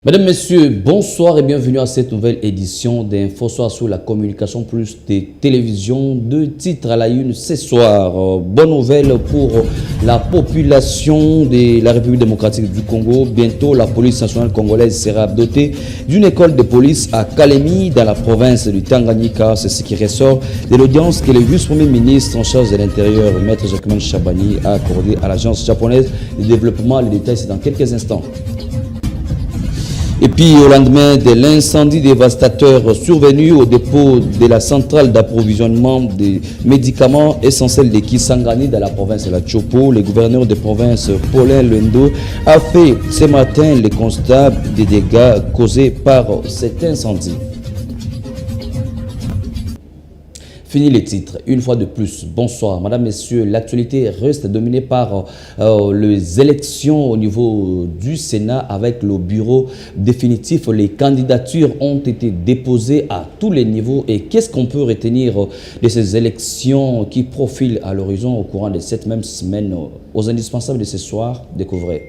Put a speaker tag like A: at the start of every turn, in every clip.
A: Mesdames, Messieurs, bonsoir et bienvenue à cette nouvelle édition d'Info Soir sur la communication plus des télévisions. Deux titres à la une ce soir. Bonne nouvelle pour la population de la République démocratique du Congo. Bientôt, la police nationale congolaise sera dotée d'une école de police à Kalemi, dans la province du Tanganyika. C'est ce qui ressort de l'audience que le vice-premier ministre en charge de l'Intérieur, Maître Jacquemin Chabani, a accordé à l'agence japonaise de développement. Les détails, c'est dans quelques instants. Et puis, au lendemain de l'incendie dévastateur survenu au dépôt de la centrale d'approvisionnement des médicaments essentiels de Kisangani dans la province de la Tchopo, le gouverneur de province Paulin Lendo a fait ce matin le constat des dégâts causés par cet incendie. Fini les titres. Une fois de plus, bonsoir. Madame, Messieurs, l'actualité reste dominée par les élections au niveau du Sénat avec le bureau définitif. Les candidatures ont été déposées à tous les niveaux. Et qu'est-ce qu'on peut retenir de ces élections qui profilent à l'horizon au courant de cette même semaine? Aux indispensables de ce soir, découvrez.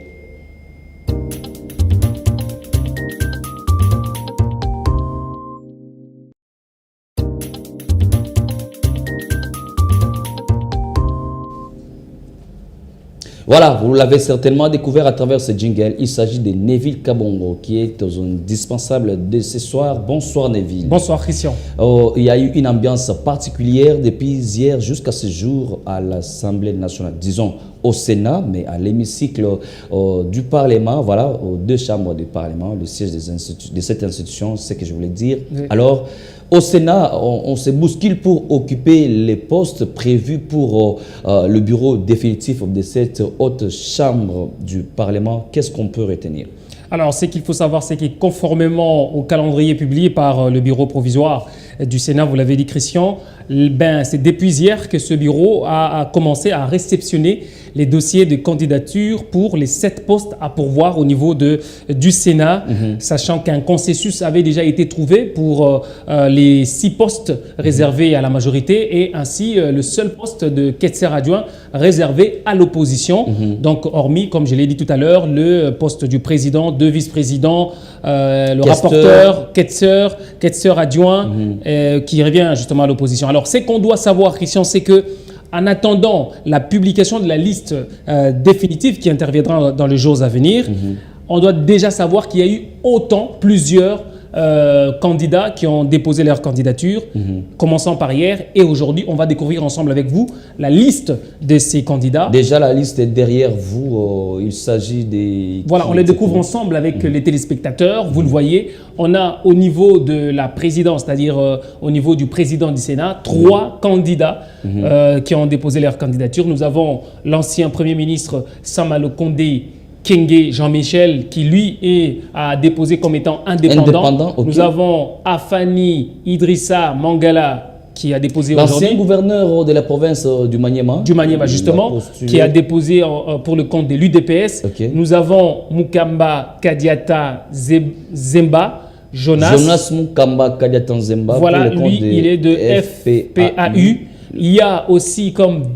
A: Voilà, vous l'avez certainement découvert à travers ce jingle. Il s'agit de Neville Kabongo qui est aux indispensables de ce soir. Bonsoir Neville.
B: Bonsoir Christian.
A: Il y a eu une ambiance particulière depuis hier jusqu'à ce jour à l'Assemblée nationale. Disons au Sénat, mais à l'hémicycle du Parlement, voilà, aux deux chambres du Parlement, le siège de cette institution, c'est ce que je voulais dire. Oui. Alors, au Sénat, on se bouscule pour occuper les postes prévus pour le bureau définitif de cette haute chambre du Parlement. Qu'est-ce qu'on peut retenir?
B: Alors, ce qu'il faut savoir, c'est que conformément au calendrier publié par le bureau provisoire du Sénat, vous l'avez dit Christian, c'est depuis hier que ce bureau a commencé à réceptionner les dossiers de candidature pour les 7 postes à pourvoir au niveau du Sénat, sachant qu'un consensus avait déjà été trouvé pour les 6 postes réservés à la majorité et ainsi le seul poste de Ketser adjoint réservé à l'opposition. Donc, hormis, comme je l'ai dit tout à l'heure, le poste du président, 2 vice-présidents, le rapporteur, Ketser adjoint, qui revient justement à l'opposition. Alors, ce qu'on doit savoir, Christian, c'est que en attendant la publication de la liste définitive qui interviendra dans les jours à venir, on doit déjà savoir qu'il y a eu plusieurs candidats qui ont déposé leur candidature, commençant par hier. Et aujourd'hui, on va découvrir ensemble avec vous la liste de ces candidats.
A: Déjà, la liste est derrière vous. Il s'agit des...
B: Voilà, on les découvre ensemble avec les téléspectateurs. Vous le voyez, on a au niveau de la présidence, c'est-à-dire au niveau du président du Sénat, 3 candidats qui ont déposé leur candidature. Nous avons l'ancien Premier ministre Samalo Kondé Kenge Jean-Michel, qui lui a déposé comme étant indépendant. Okay. Nous avons Afani Idrissa Mangala, qui a déposé aujourd'hui.
A: L'ancien gouverneur de la province du Maniema.
B: Du Maniema, justement, qui a déposé pour le compte de l'UDPS. Okay. Nous avons Mukamba Kadiata Zemba. Jonas
A: Mukamba Kadiata Zemba.
B: Voilà, lui, il est de FPAU. Il y a aussi, comme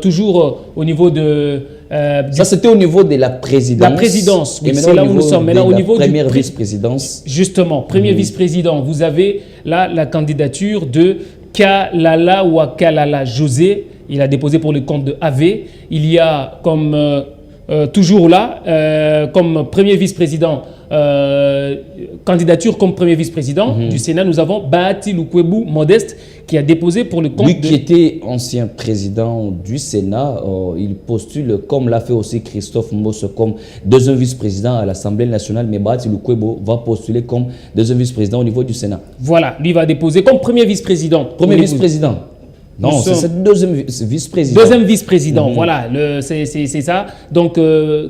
B: toujours au niveau de...
A: ça, c'était au niveau de la présidence.
B: La présidence, oui, c'est là où nous sommes. Maintenant, au niveau
A: de la première vice-présidence.
B: Justement, premier vice-président, vous avez là la candidature de Kalala Wakalala José. Il a déposé pour le compte de AV. Il y a comme toujours là, comme premier vice-président, candidature comme premier vice-président du Sénat, nous avons Bahati Lukwebo Modeste qui a déposé pour le compte
A: Lui qui était ancien président du Sénat, il postule, comme l'a fait aussi Christophe Mosse, comme deuxième vice-président à l'Assemblée nationale, mais Bahati Lukwebo va postuler comme deuxième vice-président au niveau du Sénat.
B: Voilà, lui va déposer comme premier vice-président.
A: Premier vice-président. Non, c'est le deuxième vice-président.
B: Deuxième vice-président, voilà, c'est ça. Donc,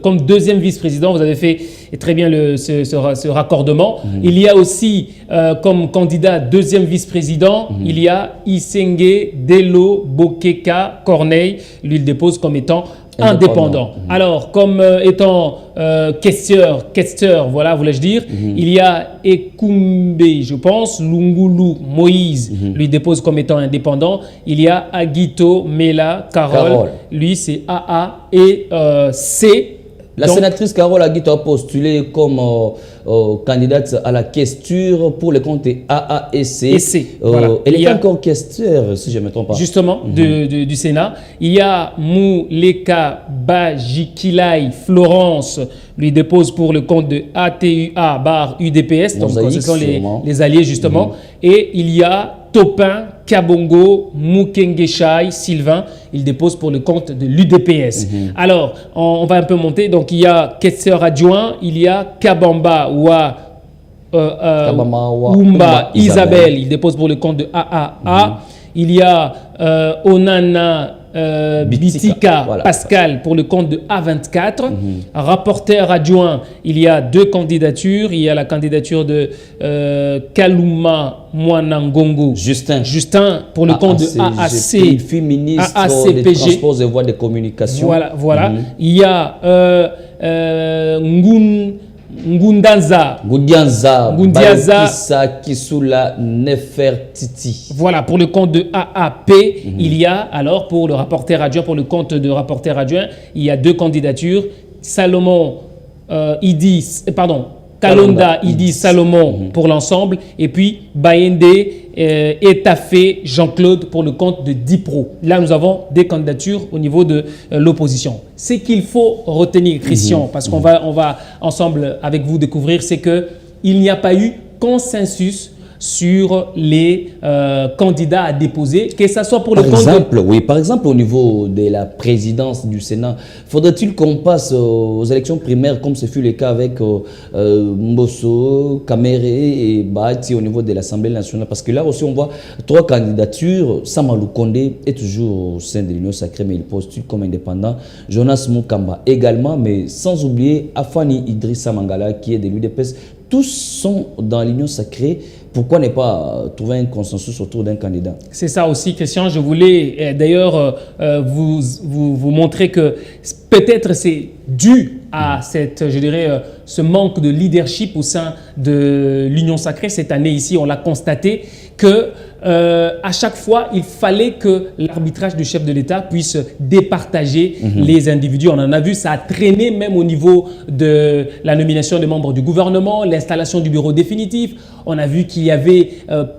B: comme deuxième vice-président, vous avez fait très bien ce raccordement. Il y a aussi, comme candidat deuxième vice-président, il y a Isenge Delo Bokeka Corneille. Lui, il dépose comme étant indépendant. Alors, comme étant questeur, voilà, voulais-je dire, il y a Ekumbe, je pense, Lungulu Moïse, lui dépose comme étant indépendant. Il y a Aguito Mela Carole, lui c'est AA et C.
A: La sénatrice Carole Aguito a postulé comme candidate à la questure pour les comptes AA et C.
B: Voilà.
A: Elle est encore questeur, si je ne me trompe pas.
B: Justement, du Sénat. Il y a Mouleka Bajikilai Florence, lui dépose pour le compte de ATUA bar UDPS. Donc, ce sont les alliés, justement. Et il y a Topin Kabongo Mukengeshai Sylvain, il dépose pour le compte de l'UDPS. Alors, on va un peu monter. Donc, il y a questeur adjoint, il y a Kabamba Oumba Isabelle, il dépose pour le compte de AAA. Il y a Onana Bitika voilà. Pascal pour le compte de A24. Rapporteur adjoint, il y a 2 candidatures. Il y a la candidature de Kaluma Mwanangongo Justin pour le compte de AAC.
A: Féministe des transports et voies de communication.
B: Voilà. Il y a Ngundiaza
A: Kisula Nefertiti.
B: Voilà, pour le compte de AAP, il y a alors pour le rapporteur adjoint, pour le compte de rapporteur adjoint, il y a 2 candidatures. Kalonda Idi Salomon pour l'ensemble, et puis Bayende Etafé Jean-Claude pour le compte de Dipro. Là, nous avons des candidatures au niveau de l'opposition. Ce qu'il faut retenir, Christian, parce qu'on va ensemble avec vous découvrir, c'est qu'il n'y a pas eu consensus sur les candidats à déposer, que ce soit pour le compte
A: par exemple, au niveau de la présidence du Sénat, faudrait-il qu'on passe aux élections primaires comme ce fut le cas avec Mbosso, Kamere et Bahati au niveau de l'Assemblée nationale? Parce que là aussi, on voit 3 candidatures. Samalou Kondé est toujours au sein de l'Union sacrée, mais il postule comme indépendant. Jonas Moukamba également, mais sans oublier Afani Idrissa Mangala qui est de l'UDPS. Tous sont dans l'Union sacrée. Pourquoi ne pas trouver un consensus autour d'un candidat? C'est
B: ça aussi, Christian. Je voulais d'ailleurs vous montrer que peut-être c'est dû à ce manque de leadership au sein de l'Union sacrée. Cette année ici, on l'a constaté que à chaque fois, il fallait que l'arbitrage du chef de l'État puisse départager les individus. On en a vu, ça a traîné même au niveau de la nomination des membres du gouvernement, l'installation du bureau définitif. On a vu qu'il n'y avait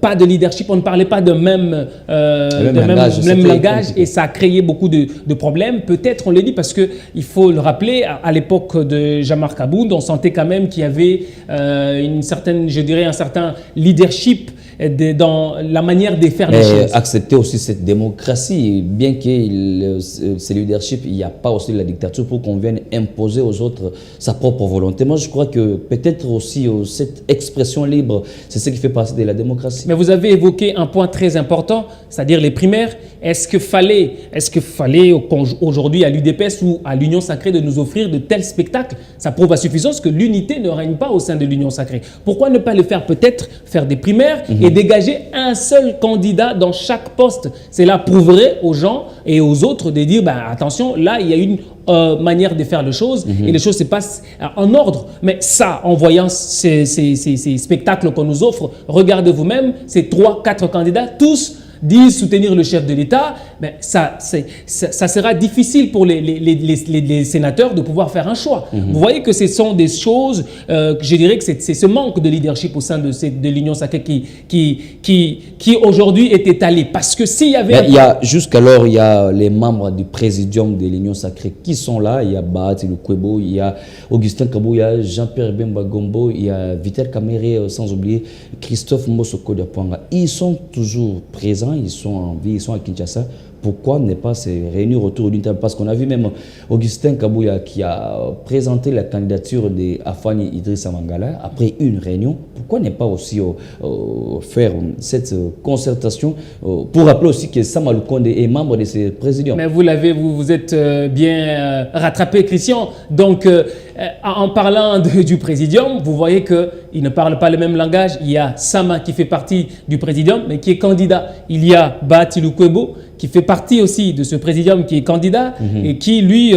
B: pas de leadership, on ne parlait pas de même langage et ça a créé beaucoup de problèmes. Peut-être, on l'a dit, parce qu'il faut le rappeler, à l'époque de Jean-Marc Aboud, on sentait quand même qu'il y avait un certain leadership dans la manière de faire les choses.
A: Accepter aussi cette démocratie, bien que ce leadership, il n'y a pas aussi la dictature pour qu'on vienne imposer aux autres sa propre volonté. Moi, je crois que peut-être aussi cette expression libre, c'est ce qui fait partie de la démocratie.
B: Mais vous avez évoqué un point très important, c'est-à-dire les primaires. Est-ce qu'il fallait aujourd'hui à l'UDPS ou à l'Union sacrée de nous offrir de tels spectacles? Ça prouve à suffisance que l'unité ne règne pas au sein de l'Union sacrée. Pourquoi ne pas le faire peut-être, faire des primaires et dégager un seul candidat dans chaque poste? Cela prouverait aux gens et aux autres de dire, attention, là, il y a une manière de faire les choses et les choses se passent en ordre. Mais ça, en voyant ces spectacles qu'on nous offre, regardez vous-même, ces 3-4 candidats, tous disent soutenir le chef de l'État, mais ça sera difficile pour les sénateurs de pouvoir faire un choix. Vous voyez que ce sont des choses, je dirais que c'est ce manque de leadership au sein de l'Union sacrée qui aujourd'hui est étalé. Parce que s'il y avait...
A: Jusqu'alors, il y a les membres du présidium de l'Union sacrée qui sont là. Il y a Bahati Lukwebo, il y a Augustin Kabou, il y a Jean-Pierre Bemba Gombo, il y a Vital Kamere, sans oublier Christophe Mosoko Diapwanga. Ils sont toujours présents. Ils sont en vie, ils sont à Kinshasa. pourquoi ne pas se réunir autour d'une table? Parce qu'on a vu même Augustin Kabouya qui a présenté la candidature de Afani Idrissa Mangala après une réunion. Pourquoi ne pas aussi faire cette concertation pour rappeler aussi que Sama Lukonde est membre de ce présidium?
B: Mais vous êtes bien rattrapé, Christian. Donc, en parlant du présidium, vous voyez qu'ils ne parlent pas le même langage. Il y a Sama qui fait partie du présidium, mais qui est candidat. Il y a Bahati Lukwebo qui fait partie aussi de ce présidium, qui est candidat et qui, lui,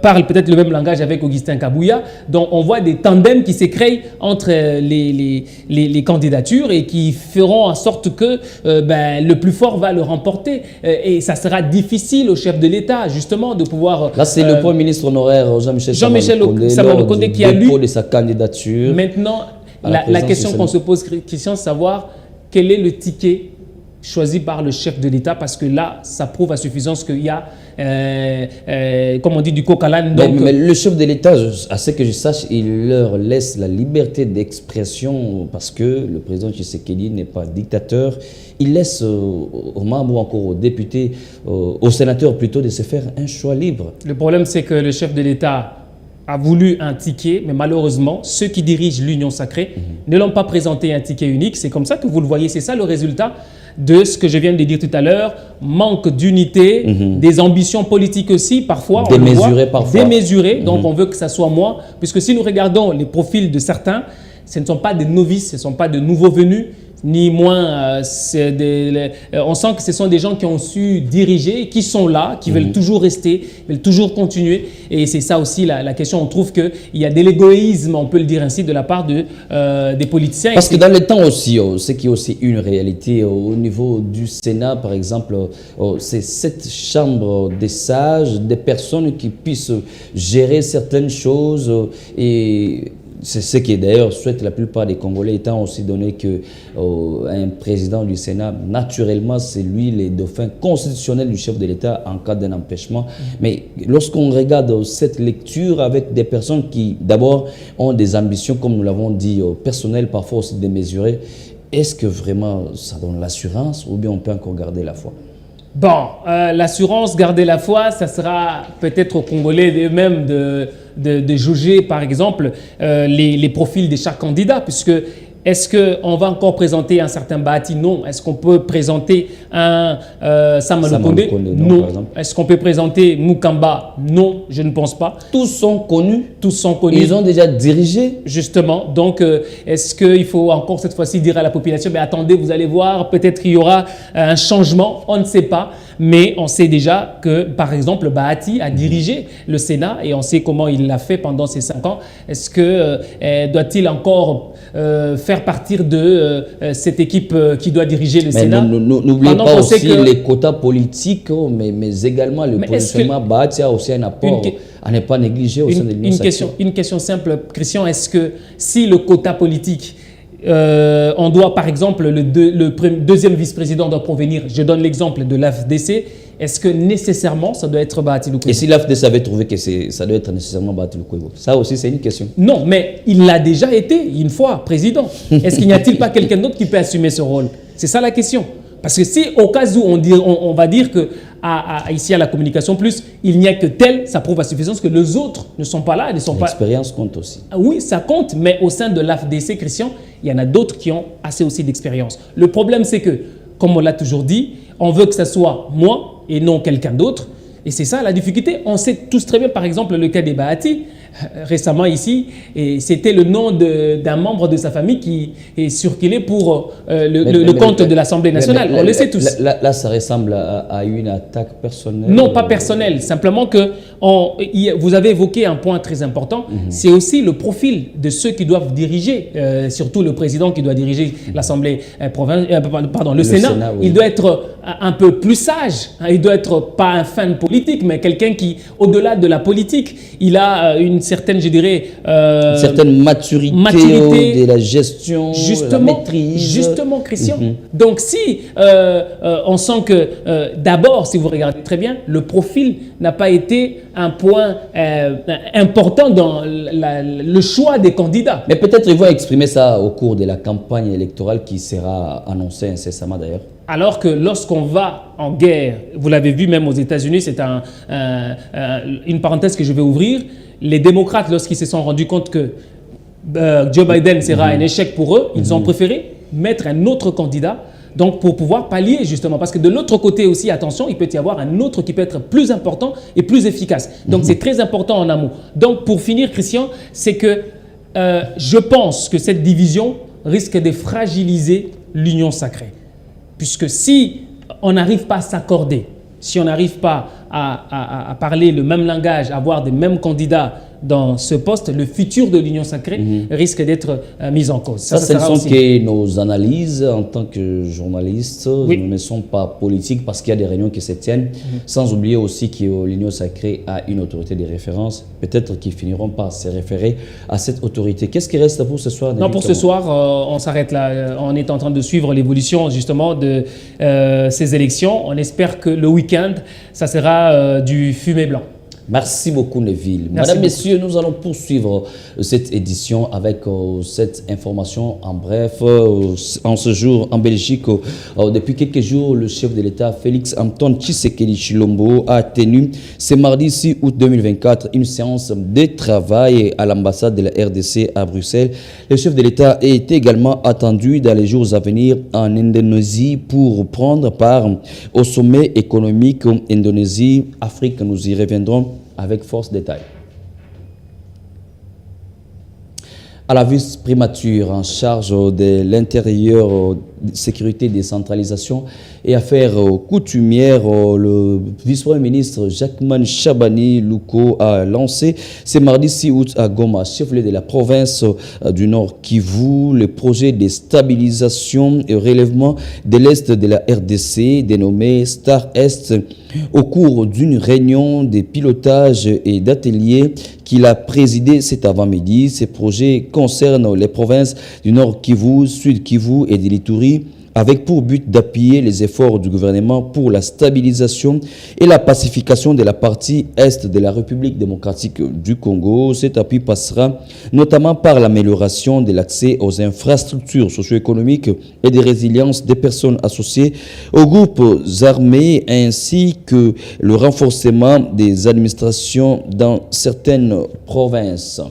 B: parle peut-être le même langage avec Augustin Kabouya. Donc, on voit des tandems qui se créent entre les candidatures et qui feront en sorte que le plus fort va le remporter. Et ça sera difficile au chef de l'État, justement, de pouvoir...
A: Là, c'est le Premier ministre honoraire Jean-Michel Sama Lukonde qui a lu de sa candidature.
B: Maintenant, la question qu'on se pose, Christian, c'est savoir quel est le ticket choisi par le chef de l'État, parce que là, ça prouve à suffisance qu'il y a, comme on dit, du coq à l'âne.
A: Mais le chef de l'État, à ce que je sache, il leur laisse la liberté d'expression parce que le président Tshisekedi n'est pas dictateur. Il laisse aux membres ou encore aux députés, aux sénateurs plutôt, de se faire un choix libre.
B: Le problème, c'est que le chef de l'État a voulu un ticket, mais malheureusement, ceux qui dirigent l'Union sacrée ne l'ont pas présenté un ticket unique. C'est comme ça que vous le voyez, c'est ça le résultat de ce que je viens de dire tout à l'heure, manque d'unité, des ambitions politiques aussi, parfois.
A: Démesurées parfois.
B: Démesurées, donc on veut que ça soit moins, puisque si nous regardons les profils de certains, ce ne sont pas des novices, ce ne sont pas de nouveaux venus, ni moins, on sent que ce sont des gens qui ont su diriger, qui sont là, qui veulent toujours rester, veulent toujours continuer. Et c'est ça aussi la question. On trouve qu'il y a de l'égoïsme, on peut le dire ainsi, de la part des politiciens.
A: Parce que dans le temps aussi, ce qui est aussi une réalité au niveau du Sénat, par exemple, c'est cette chambre des sages, des personnes qui puissent gérer certaines choses et... C'est ce qui d'ailleurs souhaite la plupart des Congolais, étant aussi donné qu'un président du Sénat, naturellement, c'est lui le dauphin constitutionnel du chef de l'État en cas d'un empêchement. Mais lorsqu'on regarde cette lecture avec des personnes qui, d'abord, ont des ambitions, comme nous l'avons dit, personnelles, parfois aussi démesurées, est-ce que vraiment ça donne l'assurance ou bien on peut encore garder la foi?
B: Bon, l'assurance, garder la foi, ça sera peut-être aux Congolais eux-mêmes de juger, par exemple, les profils de chaque candidat, puisque est-ce qu'on va encore présenter un certain Bahati? Non. Est-ce qu'on peut présenter un Sama Lukonde? Non. Est-ce qu'on peut présenter Mukamba? Non, je ne pense pas.
A: Tous sont connus.
B: Tous sont connus.
A: Ils ont déjà dirigé.
B: Justement. Donc, est-ce qu'il faut encore cette fois-ci dire à la population, mais attendez, vous allez voir, peut-être qu'il y aura un changement, on ne sait pas. Mais on sait déjà que, par exemple, Bahati a dirigé le Sénat et on sait comment il l'a fait pendant ces 5 ans. Est-ce que doit-il encore faire partir de cette équipe qui doit diriger le Sénat?
A: N'oubliez pas aussi les quotas politiques, mais également le positionnement. Bahati a aussi un apport à ne pas négliger au sein de l'Union sacrée.
B: Une question simple, Christian. Est-ce que si le quota politique, on doit, par exemple, le deuxième vice-président doit provenir, je donne l'exemple de l'AFDC, est-ce que nécessairement ça doit être Bahati Lukwebo?
A: Et si l'AFDC avait trouvé que ça doit être nécessairement Bahati Lukwebo? Ça aussi, c'est une question.
B: Non, mais il l'a déjà été une fois président. Est-ce qu'il n'y a-t-il pas quelqu'un d'autre qui peut assumer ce rôle? C'est ça la question. Parce que si au cas où on va dire que ici à la Communication Plus, il n'y a que tel, ça prouve à suffisance que les autres ne sont pas là, ne sont pas...
A: L'expérience compte aussi.
B: Oui, ça compte, mais au sein de l'AFDC, Christian, il y en a d'autres qui ont assez aussi d'expérience. Le problème, c'est que, comme on l'a toujours dit, on veut que ça soit moi et non quelqu'un d'autre. Et c'est ça la difficulté. On sait tous très bien, par exemple, le cas des Bahati. Récemment ici, et c'était le nom d'un membre de sa famille qui est circulé pour le compte de l'Assemblée nationale. On le sait tous.
A: Là, ça ressemble à une attaque personnelle.
B: Non, pas personnelle. Simplement que vous avez évoqué un point très important. C'est aussi le profil de ceux qui doivent diriger, surtout le président qui doit diriger l'Assemblée le Sénat. Oui. Il doit être un peu plus sage. Il doit être pas un fan politique, mais quelqu'un qui, au-delà de la politique, il a une certaine, je dirais...
A: une certaine maturité de la gestion,
B: justement,
A: la maîtrise.
B: Justement, Christian. Donc, si on sent que, d'abord, si vous regardez très bien, le profil n'a pas été un point important dans le choix des candidats.
A: Mais peut-être ils vont exprimer ça au cours de la campagne électorale qui sera annoncée incessamment d'ailleurs.
B: Alors que lorsqu'on va en guerre, vous l'avez vu même aux États-Unis, c'est une parenthèse que je vais ouvrir, les démocrates, lorsqu'ils se sont rendus compte que Joe Biden sera un échec pour eux, ils ont préféré mettre un autre candidat, donc pour pouvoir pallier justement. Parce que de l'autre côté aussi, attention, il peut y avoir un autre qui peut être plus important et plus efficace. Donc c'est très important en amont. Donc pour finir, Christian, c'est que je pense que cette division risque de fragiliser l'union sacrée. Puisque si on n'arrive pas à s'accorder, si on n'arrive pas à parler le même langage, à avoir des mêmes candidats dans ce poste, le futur de l'Union sacrée risque d'être mis en cause.
A: Ça ce ne sont que nos analyses en tant que journalistes.
B: Oui.
A: Nous ne sommes pas politiques parce qu'il y a des réunions qui se tiennent. Sans oublier aussi que l'Union sacrée a une autorité de référence. Peut-être qu'ils finiront par se référer à cette autorité. Qu'est-ce qui reste pour ce soir?
B: Non, pour ce soir, on s'arrête là. On est en train de suivre l'évolution justement de ces élections. On espère que le week-end, ça sera du fumet blanc.
A: Merci beaucoup Neville.
B: Merci
A: Madame,
B: beaucoup.
A: Messieurs, nous allons poursuivre cette édition avec cette information en bref. En ce jour, en Belgique, depuis quelques jours, le chef de l'État, Félix Antoine Tshisekedi Tshilombo, a tenu ce mardi 6 août 2024 une séance de travail à l'ambassade de la RDC à Bruxelles. Le chef de l'État est également attendu dans les jours à venir en Indonésie pour prendre part au sommet économique Indonésie-Afrique. Nous y reviendrons avec force détail. À la vice-primature en charge de l'intérieur, sécurité, décentralisation et affaires coutumières, le vice-premier ministre Jacquemain Chabani Louko a lancé ce mardi 6 août à Goma, chef-lieu de la province du Nord Kivu, le projet de stabilisation et relèvement de l'Est de la RDC dénommé Star Est. Au cours d'une réunion de pilotage et d'atelier qu'il a présidé cet avant-midi, ces projets concernent les provinces du Nord Kivu, Sud Kivu et de l'Ituri, avec pour but d'appuyer les efforts du gouvernement pour la stabilisation et la pacification de la partie est de la République démocratique du Congo. Cet appui passera notamment par l'amélioration de l'accès aux infrastructures socio-économiques et de résilience des personnes associées aux groupes armés, ainsi que le renforcement des administrations dans certaines provinces.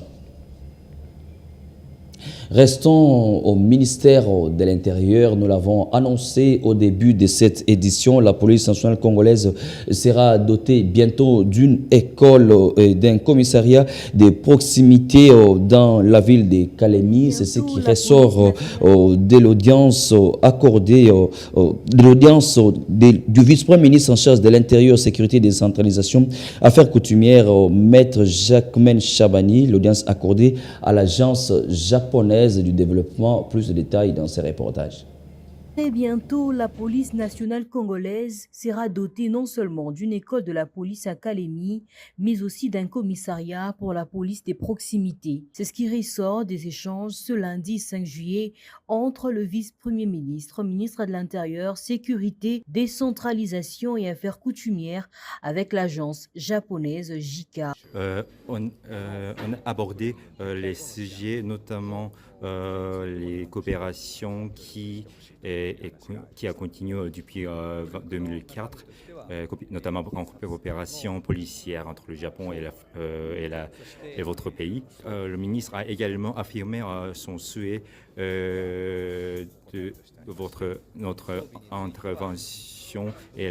A: Restons au ministère de l'Intérieur. Nous l'avons annoncé au début de cette édition. La police nationale congolaise sera dotée bientôt d'une école et d'un commissariat de proximité dans la ville de Kalemi. C'est ce qui ressort de l'audience accordée, de l'audience du vice-premier ministre en charge de l'Intérieur, Sécurité et Décentralisation, Affaires coutumières, Maître Jacquemain Chabani, l'audience accordée à l'agence japonaise du développement. Plus de détails dans ces reportages.
C: Très bientôt, la police nationale congolaise sera dotée non seulement d'une école de la police à Kalemi, mais aussi d'un commissariat pour la police des proximités. C'est ce qui ressort des échanges ce lundi 5 juillet entre le vice-premier ministre, ministre de l'Intérieur, Sécurité, Décentralisation et Affaires coutumières avec l'agence japonaise JICA.
D: On a abordé les sujets, notamment les coopérations qui a continué depuis 2004, notamment en coopération policière entre le Japon et votre pays. Le ministre a également affirmé son souhait de notre intervention et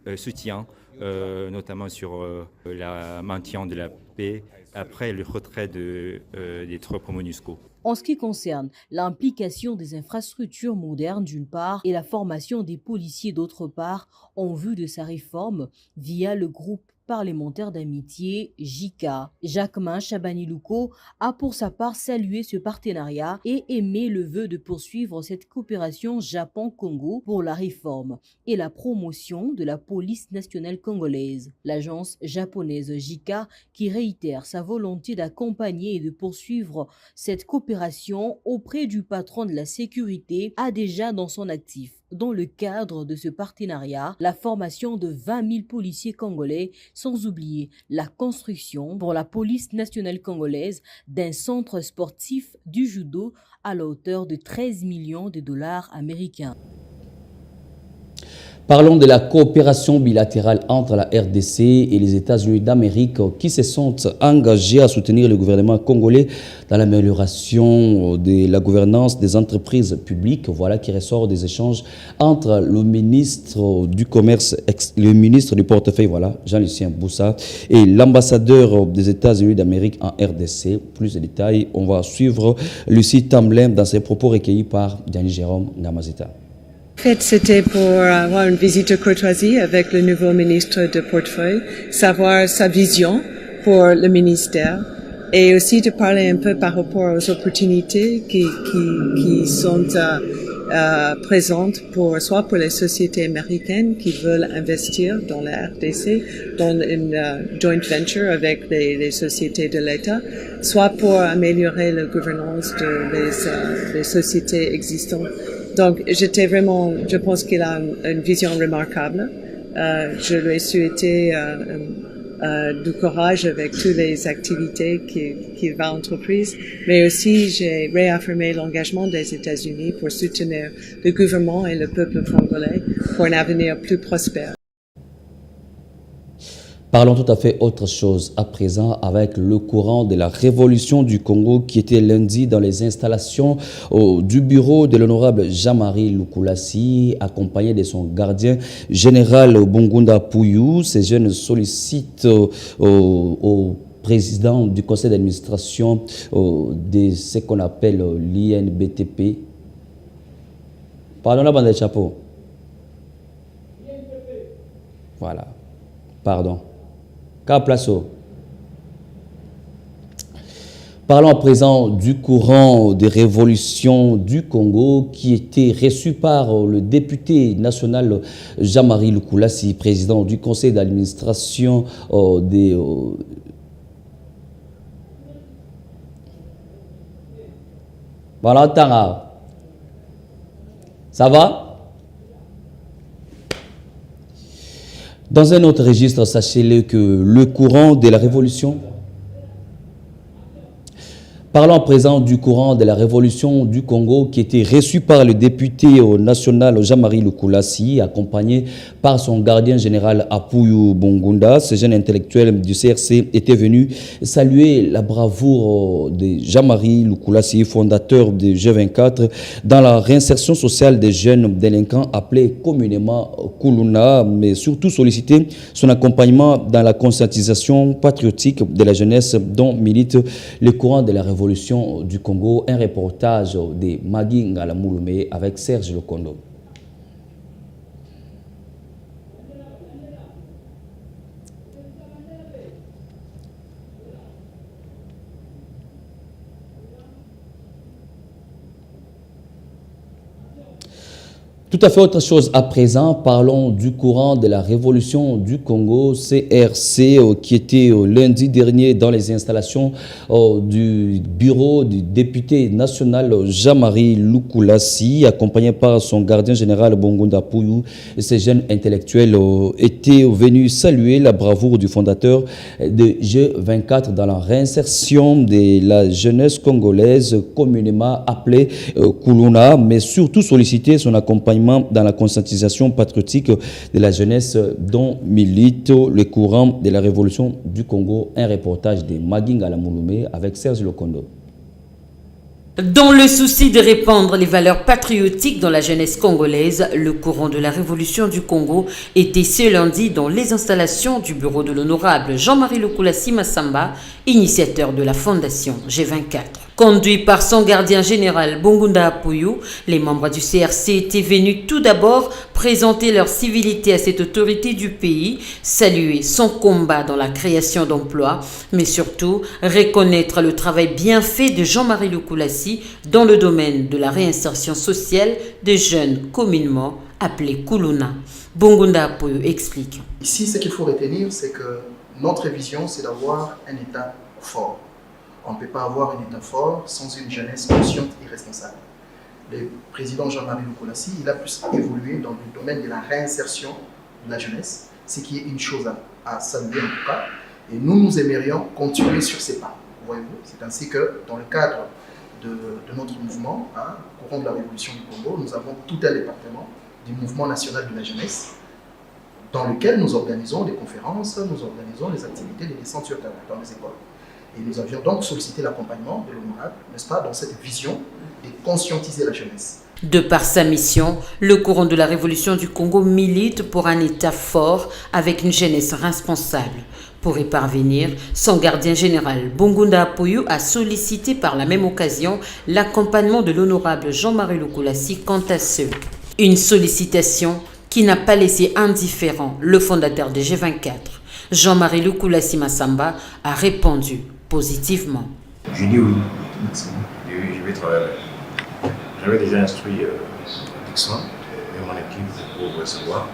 D: le soutien, notamment sur le maintien de la paix après le retrait des troupes MONUSCO.
C: En ce qui concerne l'implication des infrastructures modernes d'une part et la formation des policiers d'autre part en vue de sa réforme via le groupe parlementaire d'amitié JICA. Jacquemain Chabani Louko a pour sa part salué ce partenariat et émis le vœu de poursuivre cette coopération Japon-Congo pour la réforme et la promotion de la police nationale congolaise. L'agence japonaise JICA qui réitère sa volonté d'accompagner et de poursuivre cette coopération coopération auprès du patron de la sécurité a déjà dans son actif, dans le cadre de ce partenariat, la formation de 20 000 policiers congolais, sans oublier la construction pour la police nationale congolaise d'un centre sportif du judo à la hauteur de 13 millions de dollars américains.
A: Parlons de la coopération bilatérale entre la RDC et les États-Unis d'Amérique qui se sont engagés à soutenir le gouvernement congolais dans l'amélioration de la gouvernance des entreprises publiques. Voilà qui ressort des échanges entre le ministre du Commerce, le ministre du portefeuille, voilà, Jean-Lucien Boussa, et l'ambassadeur des États-Unis d'Amérique en RDC. Plus de détails, on va suivre Lucie Tamblin dans ses propos recueillis par Diany Jérôme Namazita.
E: En fait, c'était pour avoir une visite de courtoisie avec le nouveau ministre de portefeuille, savoir sa vision pour le ministère et aussi de parler un peu par rapport aux opportunités qui sont présentes soit pour les sociétés américaines qui veulent investir dans la RDC, dans une joint venture avec les sociétés de l'État, soit pour améliorer la gouvernance des sociétés existantes. Donc, je pense qu'il a une vision remarquable. Je lui ai souhaité du courage avec toutes les activités qu'il va entreprendre, mais aussi j'ai réaffirmé l'engagement des États-Unis pour soutenir le gouvernement et le peuple congolais pour un avenir plus prospère.
A: Parlons tout à fait autre chose à présent avec le courant de la révolution du Congo qui était lundi dans les installations du bureau de l'honorable Jean-Marie Lukulassi, accompagné de son gardien général Bongunda Pouyou. Ces jeunes sollicitent au président du conseil d'administration de ce qu'on appelle l'INBTP. Pardon la bande de chapeau. Voilà. Pardon. Parlons à présent du courant de révolution du Congo qui était reçu par le député national Jean-Marie Lukulassi, président du conseil d'administration des... Voilà, Tara. Ça va? Dans un autre registre, sachez-le que le courant de la révolution... Parlons à présent du courant de la révolution du Congo qui était reçu par le député national Jean-Marie Lukulassi, accompagné par son gardien général Apouyou Bongunda. Ce jeune intellectuel du CRC était venu saluer la bravoure de Jean-Marie Lukulassi, fondateur de G24, dans la réinsertion sociale des jeunes délinquants appelés communément Kuluna, mais surtout solliciter son accompagnement dans la conscientisation patriotique de la jeunesse dont milite le courant de la révolution du Congo. Un reportage de Magui Ngalamouloumé avec Serge Lokondo. Tout à fait autre chose à présent, parlons du courant de la révolution du Congo, CRC, qui était lundi dernier dans les installations du bureau du député national Jean-Marie Lukulassi, accompagné par son gardien général Bongunda Pouyou. Ces jeunes intellectuels étaient venus saluer la bravoure du fondateur de G24 dans la réinsertion de la jeunesse congolaise, communément appelée Kuluna, mais surtout solliciter son accompagnement dans la conscientisation patriotique de la jeunesse dont milite le courant de la révolution du Congo. Un reportage de Magui Ngalamouloumé avec Serge Lokondo.
F: Dans le souci de répandre les valeurs patriotiques dans la jeunesse congolaise, le courant de la révolution du Congo était ce lundi dans les installations du bureau de l'honorable Jean-Marie Lukulassi Massamba, initiateur de la fondation G24. Conduit par son gardien général Bongunda Apouyou, les membres du CRC étaient venus tout d'abord présenter leur civilité à cette autorité du pays, saluer son combat dans la création d'emplois, mais surtout reconnaître le travail bien fait de Jean-Marie Lukulassi dans le domaine de la réinsertion sociale des jeunes communément appelés Kuluna. Bongunda Apouyou explique.
G: Ici, ce qu'il faut retenir, c'est que notre vision, c'est d'avoir un État fort. On ne peut pas avoir un État fort sans une jeunesse consciente et responsable. Le président Jean-Marie Lukolassi, il a plus évolué dans le domaine de la réinsertion de la jeunesse, ce qui est une chose à saluer en tout cas. Et nous aimerions continuer sur ces pas. Voyez-vous, c'est ainsi que dans le cadre de notre mouvement, courant de la Révolution du Congo, nous avons tout un département du mouvement national de la jeunesse dans lequel nous organisons des conférences, nous organisons des activités de descente sur terrain dans les écoles. Et nous avions donc sollicité l'accompagnement de l'honorable, n'est-ce pas, dans cette vision de conscientiser la jeunesse.
F: De par sa mission, le courant de la Révolution du Congo milite pour un État fort avec une jeunesse responsable. Pour y parvenir, son gardien général Bongunda Apoyou a sollicité par la même occasion l'accompagnement de l'honorable Jean-Marie Lukolassi quant à ce. Une sollicitation qui n'a pas laissé indifférent le fondateur de G24. Jean-Marie Lukolassi Massamba a répondu positivement.
H: Je dis oui, je vais travailler. J'avais déjà instruit Dixon et mon équipe pour savoir.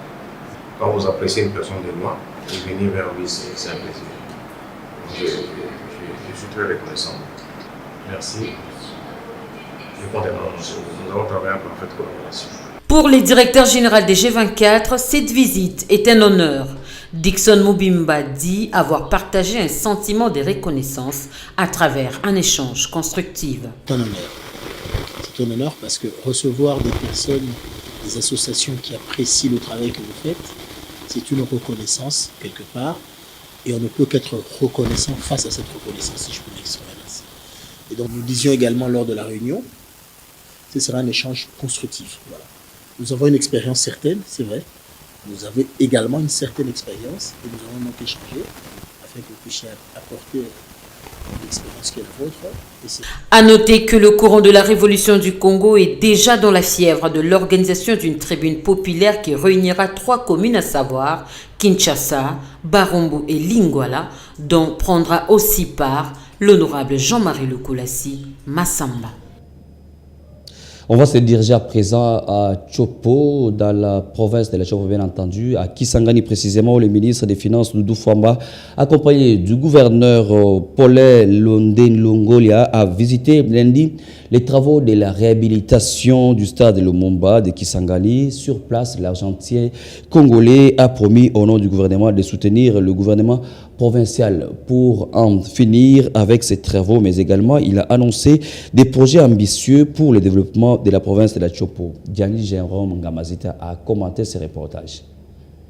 H: Quand vous appréciez une personne de moi, et venir vers lui, c'est un plaisir. Je suis très reconnaissant. Merci. Je compte énormément. Nous avons travaillé en parfaite collaboration.
F: Pour les directeurs généraux des G24, cette visite est un honneur. Dixon Mubimba dit avoir partagé un sentiment de reconnaissance à travers un échange constructif.
I: C'est un honneur. C'est un honneur parce que recevoir des personnes, des associations qui apprécient le travail que vous faites, c'est une reconnaissance quelque part, et on ne peut qu'être reconnaissant face à cette reconnaissance, si je peux m'exprimer ainsi. Et donc nous disions également lors de la réunion, ce sera un échange constructif. Voilà. Nous avons une expérience certaine, c'est vrai. Vous avez également une certaine expérience, et nous allons donc échanger afin que vous puissiez apporter l'expérience qui est la vôtre.
F: À noter que le courant de la Révolution du Congo est déjà dans la fièvre de l'organisation d'une tribune populaire qui réunira 3 communes, à savoir Kinshasa, Barumbu et Lingwala, dont prendra aussi part l'honorable Jean-Marie Lukolassi Massamba.
A: On va se diriger à présent à Tchopo, dans la province de la Tchopo, bien entendu, à Kisangani précisément, où le ministre des Finances, Doudou Fwamba, accompagné du gouverneur Paulin Londen Longolia, a visité lundi les travaux de la réhabilitation du stade Lumumba de Kisangani. Sur place, l'argentier congolais a promis au nom du gouvernement de soutenir le gouvernement provincial pour en finir avec ces travaux, mais également il a annoncé des projets ambitieux pour le développement de la province de la Tchopo. Diani Jérôme Ngamazita a commenté ces reportages.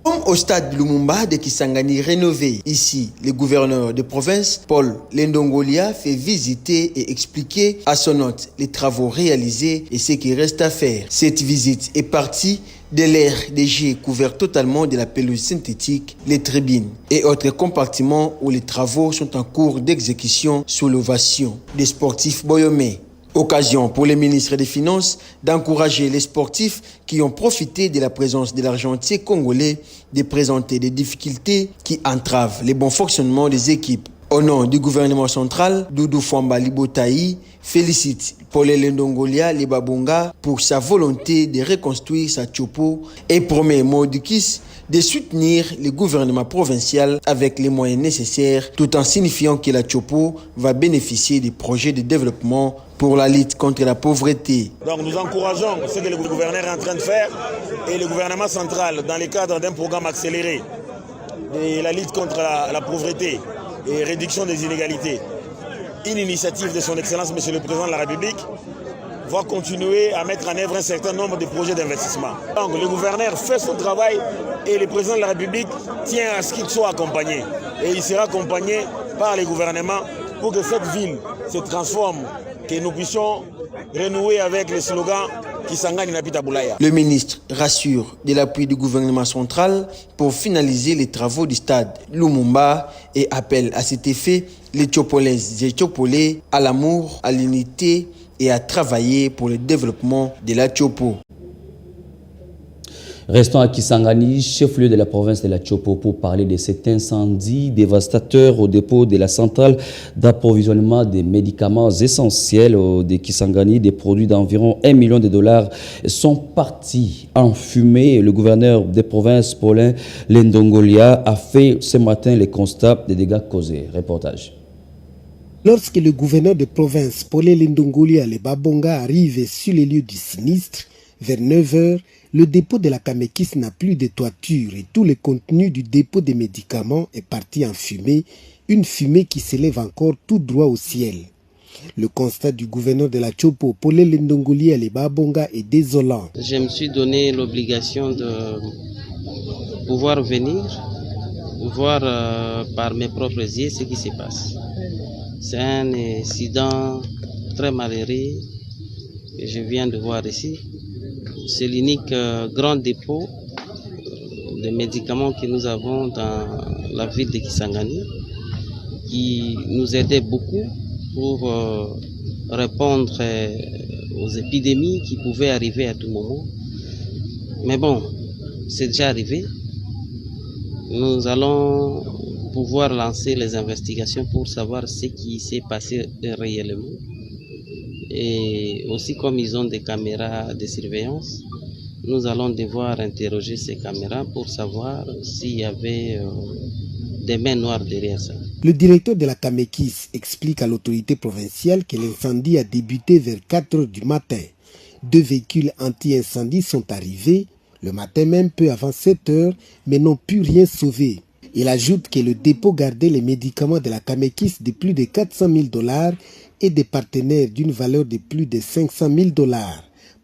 J: Comme au stade Lumumba de Kisangani rénové, ici, le gouverneur de province, Paul Lendongolia, fait visiter et expliquer à son hôte les travaux réalisés et ce qui reste à faire. Cette visite est partie de l'air des jets couvert totalement de la pelouse synthétique, les tribunes et autres compartiments où les travaux sont en cours d'exécution sous l'ovation des sportifs boyomais. Occasion pour les ministres des Finances d'encourager les sportifs qui ont profité de la présence de l'argentier congolais de présenter des difficultés qui entravent le bon fonctionnement des équipes. Au nom du gouvernement central, Doudou Fwamba Libotaï félicite Paul Lendongolia Libabunga pour sa volonté de reconstruire sa Tchopo et promet Maudikis de soutenir le gouvernement provincial avec les moyens nécessaires, tout en signifiant que la Tchopo va bénéficier des projets de développement pour la lutte contre la pauvreté.
K: Donc nous encourageons ce que le gouverneur est en train de faire et le gouvernement central dans le cadre d'un programme accéléré de la lutte contre la pauvreté et réduction des inégalités. Une initiative de son Excellence, Monsieur le Président de la République, va continuer à mettre en œuvre un certain nombre de projets d'investissement. Donc le gouverneur fait son travail et le Président de la République tient à ce qu'il soit accompagné. Et il sera accompagné par les gouvernements pour que cette ville se transforme, que nous puissions renouer avec le slogan Kisangani Napita Boulaya.
J: Le ministre rassure de l'appui du gouvernement central pour finaliser les travaux du stade Lumumba et appelle à cet effet les Tchopolaises et Tchopolais à l'amour, à l'unité et à travailler pour le développement de la Tchopo.
A: Restons à Kisangani, chef-lieu de la province de la Tchopo, pour parler de cet incendie dévastateur au dépôt de la centrale d'approvisionnement des médicaments essentiels de Kisangani. Des produits d'environ $1 million sont partis en fumée. Le gouverneur des provinces, Paulin Lendongolia, a fait ce matin le constat des dégâts causés. Reportage.
I: Lorsque le gouverneur de province, Paul Lendongolia Lebabonga, arrive sur les lieux du sinistre, vers 9h, le dépôt de la Kamekis n'a plus de toiture et tout le contenu du dépôt des médicaments est parti en fumée, une fumée qui s'élève encore tout droit au ciel. Le constat du gouverneur de la Chopo, Paul Lendongolia Lebabonga, est désolant.
L: Je me suis donné l'obligation de pouvoir venir voir par mes propres yeux ce qui se passe. C'est un incident très malheureux que je viens de voir ici. C'est l'unique grand dépôt de médicaments que nous avons dans la ville de Kisangani qui nous aidait beaucoup pour répondre aux épidémies qui pouvaient arriver à tout moment. Mais bon, c'est déjà arrivé. Nous allons pouvoir lancer les investigations pour savoir ce qui s'est passé réellement. Et aussi, comme ils ont des caméras de surveillance, nous allons devoir interroger ces caméras pour savoir s'il y avait des mains noires derrière ça.
I: Le directeur de la Kamekis explique à l'autorité provinciale que l'incendie a débuté vers 4h du matin. 2 véhicules anti-incendie sont arrivés le matin même peu avant 7h, mais n'ont pu rien sauver. Il ajoute que le dépôt gardait les médicaments de la Kamekis de plus de $400,000 et des partenaires d'une valeur de plus de $500,000.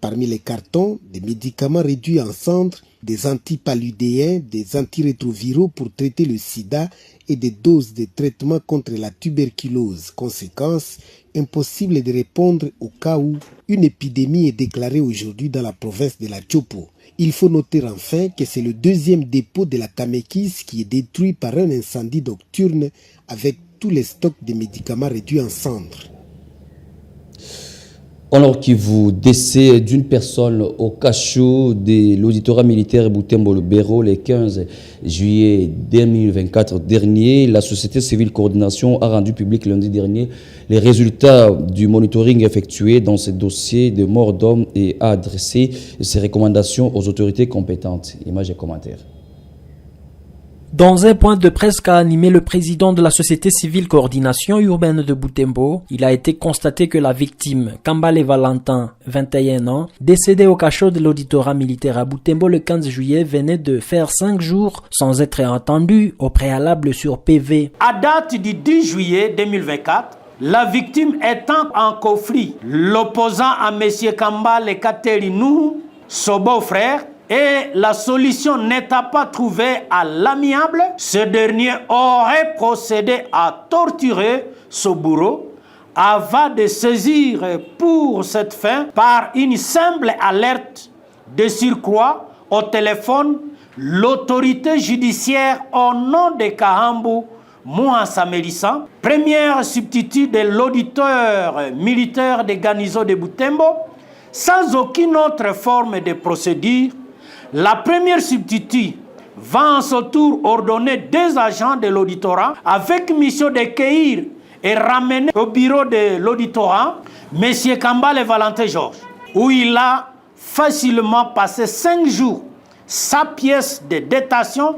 I: Parmi les cartons, des médicaments réduits en cendres, des antipaludéens, des antirétroviraux pour traiter le sida et des doses de traitement contre la tuberculose. Conséquence, impossible de répondre au cas où une épidémie est déclarée aujourd'hui dans la province de la Chopo. Il faut noter enfin que c'est le 2e dépôt de la Kamekis qui est détruit par un incendie nocturne avec tous les stocks de médicaments réduits en cendres.
A: Alors qu'il vous décès d'une personne au cachot de l'auditorat militaire Butembo Lubero le 15 juillet 2024 dernier, la société civile coordination a rendu public lundi dernier les résultats du monitoring effectué dans ce dossier de mort d'homme et a adressé ses recommandations aux autorités compétentes. Images et commentaires.
M: Dans un point de presse qu'a animé le président de la société civile coordination urbaine de Butembo, il a été constaté que la victime, Kambale Valentin, 21 ans, décédé au cachot de l'auditorat militaire à Butembo le 15 juillet, venait de faire 5 jours sans être entendu au préalable sur PV.
N: À date du 10 juillet 2024, la victime étant en conflit, l'opposant à M. Kambale Katerinou, son beau-frère, et la solution n'étant pas trouvée à l'amiable, ce dernier aurait procédé à torturer son bourreau avant de saisir pour cette fin, par une simple alerte de surcroît au téléphone, l'autorité judiciaire au nom de Kahambu Mouassa Mélissa, première substitut de l'auditeur militaire de Ganizo de Butembo, sans aucune autre forme de procédure. La première substitut va en son tour ordonner 2 agents de l'auditorat avec mission de cueillir et ramener au bureau de l'auditorat M. Kambale Valentin Georges, où il a facilement passé 5 jours sa pièce de détention,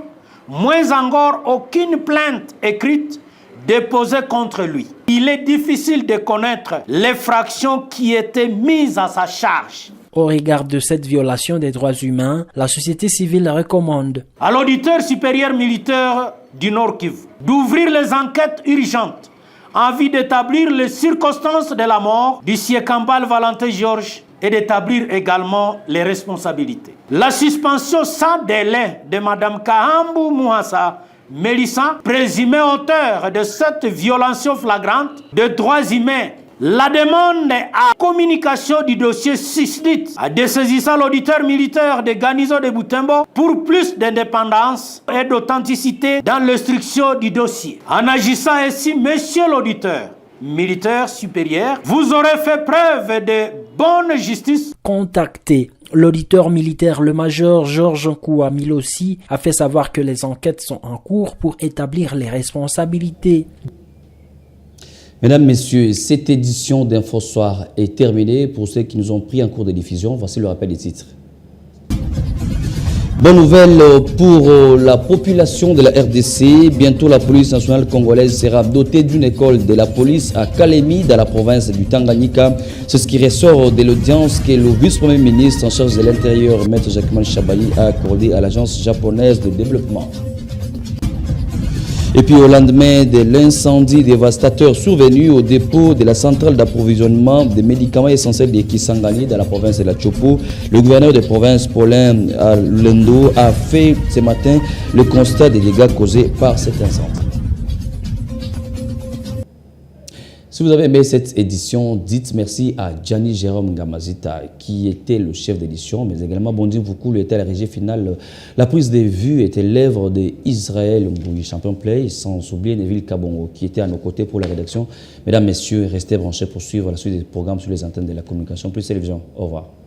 N: moins encore aucune plainte écrite déposée contre lui. Il est difficile de connaître les fractions qui étaient mises à sa charge.
M: Au regard de cette violation des droits humains, la société civile recommande
N: à l'auditeur supérieur militaire du Nord Kivu d'ouvrir les enquêtes urgentes en vue d'établir les circonstances de la mort du Kambale Valentin Georges et d'établir également les responsabilités. La suspension sans délai de Mme Kahambu Mouassa Mélissa, présumée auteur de cette violation flagrante de droits humains. La demande à communication du dossier susdit a dessaisissant l'auditeur militaire de Ganizo de Butembo pour plus d'indépendance et d'authenticité dans l'instruction du dossier. En agissant ainsi, monsieur l'auditeur militaire supérieur, vous aurez fait preuve de bonne justice.
M: Contacté. L'auditeur militaire, le major Georges Nkoua Milossi, a fait savoir que les enquêtes sont en cours pour établir les responsabilités.
A: Mesdames, Messieurs, cette édition d'InfoSoir est terminée. Pour ceux qui nous ont pris en cours de diffusion, voici le rappel des titres. Bonne nouvelle pour la population de la RDC. Bientôt, la police nationale congolaise sera dotée d'une école de la police à Kalemi, dans la province du Tanganyika. C'est ce qui ressort de l'audience que le vice-premier ministre en charge de l'Intérieur, Maître Jacquemin Chabali, a accordé à l'agence japonaise de développement. Et puis au lendemain de l'incendie dévastateur survenu au dépôt de la centrale d'approvisionnement des médicaments essentiels de Kisangani dans la province de la Chopo, le gouverneur de province Paulin Lendo a fait ce matin le constat des dégâts causés par cet incendie. Si vous avez aimé cette édition, dites merci à Gianni Jérôme Gamazita qui était le chef d'édition, mais également Bondi Voukoulou était la régie finale. La prise de vue était l'œuvre d'Israël Mbouyi, champion play, sans oublier Neville Kabongo qui était à nos côtés pour la rédaction. Mesdames, Messieurs, restez branchés pour suivre la suite des programmes sur les antennes de la communication plus télévision. Au revoir.